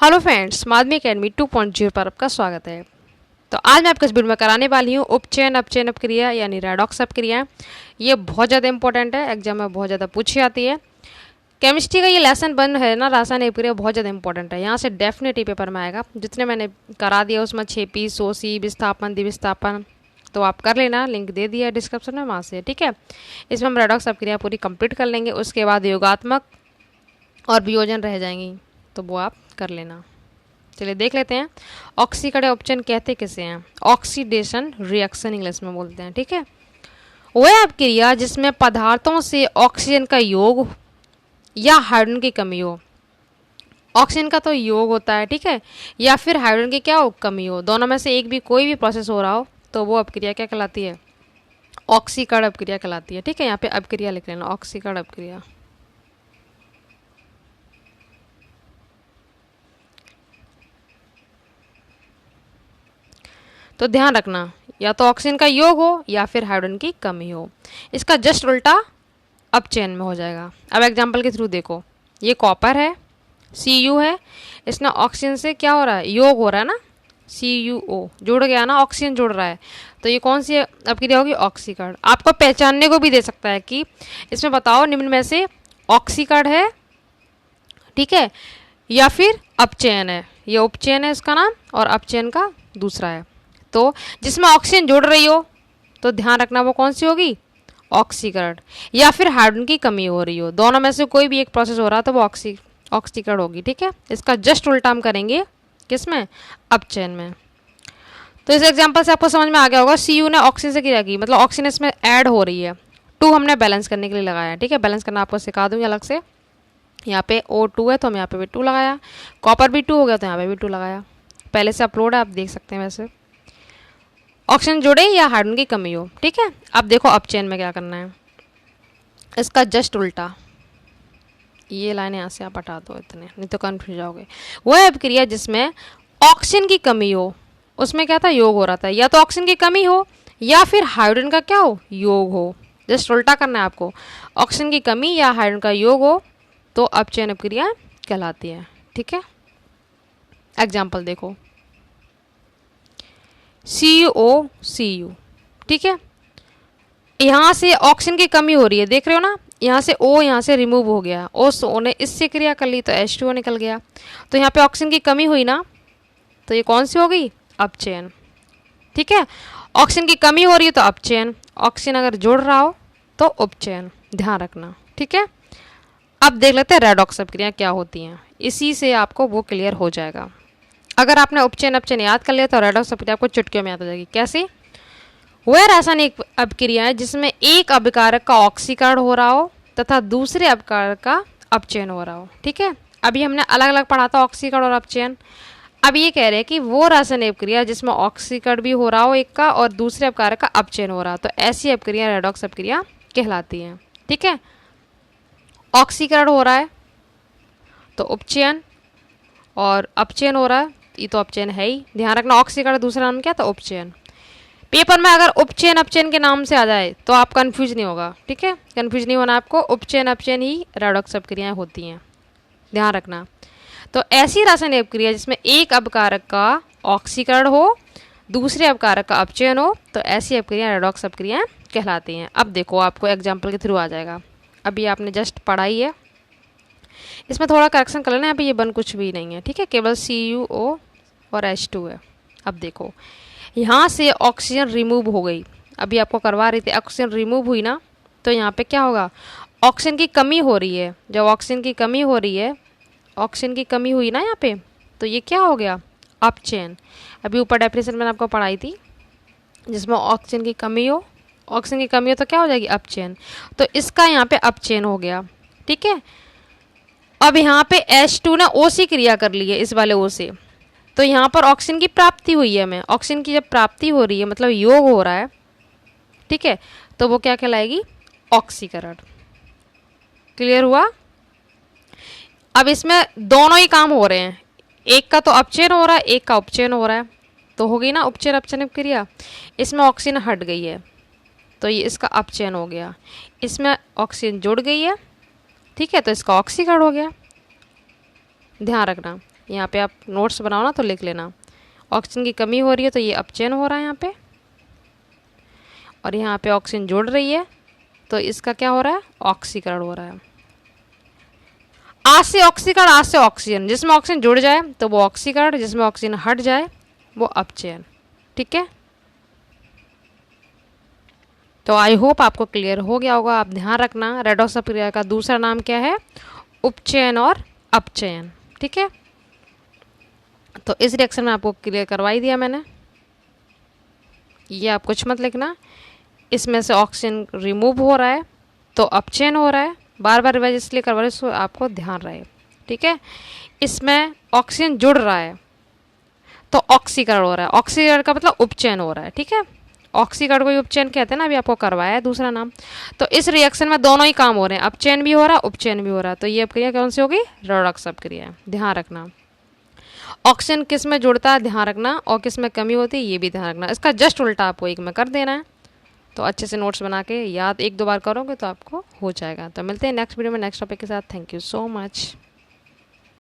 Hello friends, माध्यमिक academy 2.0 पर आपका स्वागत है। तो आज मैं आपको इस वीडियो में कराने वाली हूँ उपचयन अपचयन अपक्रिया यानी रेडॉक्स अपक्रिया। ये बहुत ज़्यादा इंपॉर्टेंट है, एग्जाम में बहुत ज़्यादा पूछी जाती है। केमिस्ट्री का ये लेसन 1 है ना, रासायनिक अपक्रिया बहुत ज़्यादा इंपॉर्टेंट है। यहाँ से डेफिनेटली पेपर में आएगा। जितने मैंने करा दिया उसमें 6P, SOC, विस्थापन, द्विविस्थापन, तो आप कर लेना, लिंक दे दिया है डिस्क्रिप्शन में, वहाँ से। ठीक है, इसमें हम रेडॉक्स अपक्रिया पूरी कंप्लीट कर लेंगे। उसके बाद योगात्मक और वियोजन रह जाएंगी, तो वो आप कर लेना। चलिए देख लेते हैं। ऑक्सीकरण उपचयन कहते किसे हैं? ऑक्सीडेशन रिएक्शन इंग्लिश में बोलते हैं। ठीक है, वह अपक्रिया जिसमें पदार्थों से ऑक्सीजन का योग या हाइड्रोजन की कमी हो। ऑक्सीजन का तो योग होता है, ठीक है, या फिर हाइड्रोजन की क्या हो, कमी हो। दोनों में से एक भी कोई भी प्रोसेस हो रहा हो तो वो अपक्रिया क्या कहलाती है? ऑक्सीकरण अपक्रिया कहलाती है। ठीक है, यहाँ पे अपक्रिया लिख लेना, ऑक्सीकरण अपक्रिया। तो ध्यान रखना, या तो ऑक्सीजन का योग हो या फिर हाइड्रोजन की कमी हो। इसका जस्ट उल्टा अपचयन में हो जाएगा। अब एग्जांपल के थ्रू देखो, ये कॉपर है, Cu है, इसमें ऑक्सीजन से क्या हो रहा है, योग हो रहा है ना, CuO जुड़ गया ना, ऑक्सीजन जुड़ रहा है। तो ये कौन सी अपक्रिया होगी? ऑक्सीकरण। आपको पहचानने को भी दे सकता है कि इसमें बताओ निम्न में से ऑक्सीकरण है, ठीक है, या फिर अपचयन है। ये उपचयन है इसका नाम, और अपचयन का दूसरा है। तो जिसमें ऑक्सीजन जुड़ रही हो तो ध्यान रखना वो कौन सी होगी? ऑक्सीकरण। या फिर हाइड्रोजन की कमी हो रही हो, दोनों में से कोई भी एक प्रोसेस हो रहा तो वो ऑक्सीकरण होगी। ठीक है, इसका जस्ट उल्टा हम करेंगे किसमें? अपचयन में। तो इस एग्जांपल से आपको समझ में आ गया होगा, Cu ने ऑक्सीजन से क्रिया की, मतलब ऑक्सीजन इसमें ऐड हो रही है। 2 हमने बैलेंस करने के लिए लगाया। ठीक है, बैलेंस करना आपको सिखा दूंगी अलग से। यहाँ पे O2 है तो हम यहाँ पे भी 2 लगाया। कॉपर भी 2 हो गया तो यहाँ पे भी 2 लगाया। पहले से अपलोड है, आप देख सकते हैं। वैसे ऑक्सीजन जुड़े या हाइड्रोजन की कमी हो। ठीक है, अब देखो अपचयन में क्या करना है, इसका जस्ट उल्टा। ये लाइन यहाँ से आप हटा दो, इतने नहीं तो कन्फ्यूज जाओगे। वह अपक्रिया जिसमें ऑक्सीजन की कमी हो, उसमें क्या था, योग हो रहा था। या तो ऑक्सीजन की कमी हो या फिर हाइड्रोजन का क्या हो, योग हो। जस्ट उल्टा करना है आपको, ऑक्सीजन की कमी या हाइड्रोजन का योग हो तो अपचयन अपक्रिया कहलाती है। ठीक है, एग्जाम्पल देखो, CuO, ठीक है, यहाँ से ऑक्सीजन की कमी हो रही है, देख रहे हो ना, यहाँ से O यहाँ से रिमूव हो गया, O ने इससे क्रिया कर ली तो H2O निकल गया। तो यहाँ पे ऑक्सीजन की कमी हुई ना, तो ये कौन सी हो गई? अपचयन। ठीक है, ऑक्सीजन की कमी हो रही है तो अपचयन, ऑक्सीजन अगर जुड़ रहा हो तो उपचयन, ध्यान रखना। ठीक है, अब देख लेते हैं रेडॉक्स अपक्रिया क्या होती हैं। इसी से आपको वो क्लियर हो जाएगा। अगर आपने उपचयन अपचयन याद कर लिया तो रेडॉक्स अपक्रिया आपको चुटकियों में याद हो जाएगी। कैसे? वह रासायनिक अपक्रिया है जिसमें एक अभिकारक का ऑक्सीकरण हो रहा हो तथा दूसरे अभिकारक का अपचयन हो रहा हो। ठीक है, अभी हमने अलग अलग पढ़ा था ऑक्सीकरण और अपचयन। अब ये कह रहे हैं कि वो रासायनिक अपक्रिया जिसमें ऑक्सीकरण भी हो रहा हो एक का और दूसरे अपकारक का अपचयन हो रहा हो, तो ऐसी अपक्रिया रेडॉक्स अपक्रिया कहलाती है। ठीक है, ऑक्सीकरण हो रहा है तो उपचयन, और अपचयन हो रहा है, ये तो अपचयन है ही, ध्यान रखना। ऑक्सीकरण दूसरा नाम क्या? तो उपचयन। पेपर में अगर उपचयन अपचयन के नाम से आ जाए तो आप कंफ्यूज नहीं होगा। ठीक है, कंफ्यूज नहीं होना आपको, उपचयन अपचयन ही रेडॉक्स अपक्रियाएं होती हैं, ध्यान रखना। तो ऐसी रासायनिक अपक्रिया जिसमें एक अपकारक का ऑक्सीकरण हो, दूसरे अपकारक का अपचयन हो, तो ऐसी अपक्रिया रेडॉक्स अपक्रियाएं कहलाती हैं। अब देखो, आपको एग्जाम्पल के थ्रू आ जाएगा। अभी आपने जस्ट पढ़ाई है, इसमें थोड़ा करेक्शन कर लेना। अभी ये बन कुछ भी नहीं है, ठीक है, केवल CuO और H2 है। अब देखो, यहाँ से ऑक्सीजन रिमूव हो गई, अभी आपको करवा रही थी, ऑक्सीजन रिमूव हुई ना, तो यहाँ पे क्या होगा? ऑक्सीजन की कमी हो रही है। जब ऑक्सीजन की कमी हो रही है, ऑक्सीजन की कमी हुई ना यहाँ पे, तो ये क्या हो गया? अपचयन। अभी ऊपर डेफिनेशन मैंने आपको पढ़ाई थी, जिसमें ऑक्सीजन की कमी हो, ऑक्सीजन की कमी हो तो क्या हो जाएगी? अपचयन। तो इसका यहाँ पे अपचयन हो गया। ठीक है, अब यहाँ पे H2 ने O से क्रिया कर ली है, इस वाले O से, तो यहाँ पर ऑक्सीजन की प्राप्ति हुई है। हमें ऑक्सीजन की जब प्राप्ति हो रही है, मतलब योग हो रहा है, ठीक है, तो वो क्या कहलाएगी? ऑक्सीकरण। क्लियर हुआ? अब इसमें दोनों ही काम हो रहे हैं, एक का तो अपचयन हो रहा है, एक का उपचयन हो रहा है, तो हो गई ना उपचयन अपचयन क्रिया। इसमें ऑक्सीजन हट गई है तो ये इसका अपचयन हो गया, इसमें ऑक्सीजन जुड़ गई है, ठीक है, तो इसका ऑक्सीकरण हो गया। ध्यान रखना, यहाँ पे आप नोट्स बनाओ ना तो लिख लेना। ऑक्सीजन की कमी हो रही है तो ये अपचयन हो रहा है यहाँ पे, और यहाँ पे ऑक्सीजन जुड़ रही है तो इसका क्या हो रहा है, ऑक्सीकरण हो रहा है। आ से ऑक्सीकरण, आ से ऑक्सीजन, जिसमें ऑक्सीजन जुड़ जाए तो वो ऑक्सीकरण, जिसमें ऑक्सीजन हट जाए वो अपचयन। ठीक है, तो आई होप आपको क्लियर हो गया होगा। आप ध्यान रखना रेडॉक्स प्रक्रिया का दूसरा नाम क्या है, उपचयन और अपचयन। ठीक है, तो इस रिएक्शन में आपको क्लियर करवाई दिया मैंने, ये आप कुछ मत लिखना। इसमें से ऑक्सीजन रिमूव हो रहा है तो अपचयन हो रहा है, बार बार रिवाइज इसलिए करवा रहे हैं आपको ध्यान रहे। ठीक है, इसमें ऑक्सीजन जुड़ रहा है तो ऑक्सीकरण हो रहा है, ऑक्सीकरण का मतलब उपचयन हो रहा है। ठीक है, ऑक्सीकरण को ही उपचयन कहते हैं ना, अभी आपको करवाया है दूसरा नाम। तो इस रिएक्शन में दोनों ही काम हो रहे हैं, अपचयन भी हो रहा है उपचयन भी हो रहा है, तो ये क्रिया कौन सी होगी, रेडॉक्स क्रिया है। ध्यान रखना ऑक्सीजन किस में जुड़ता है ध्यान रखना, और किस में कमी होती है ये भी ध्यान रखना। इसका जस्ट उल्टा आपको एक में कर देना है। तो अच्छे से नोट्स बना के याद एक दो बार करोगे तो आपको हो जाएगा। तो मिलते हैं नेक्स्ट वीडियो में नेक्स्ट टॉपिक के साथ। Thank you so much.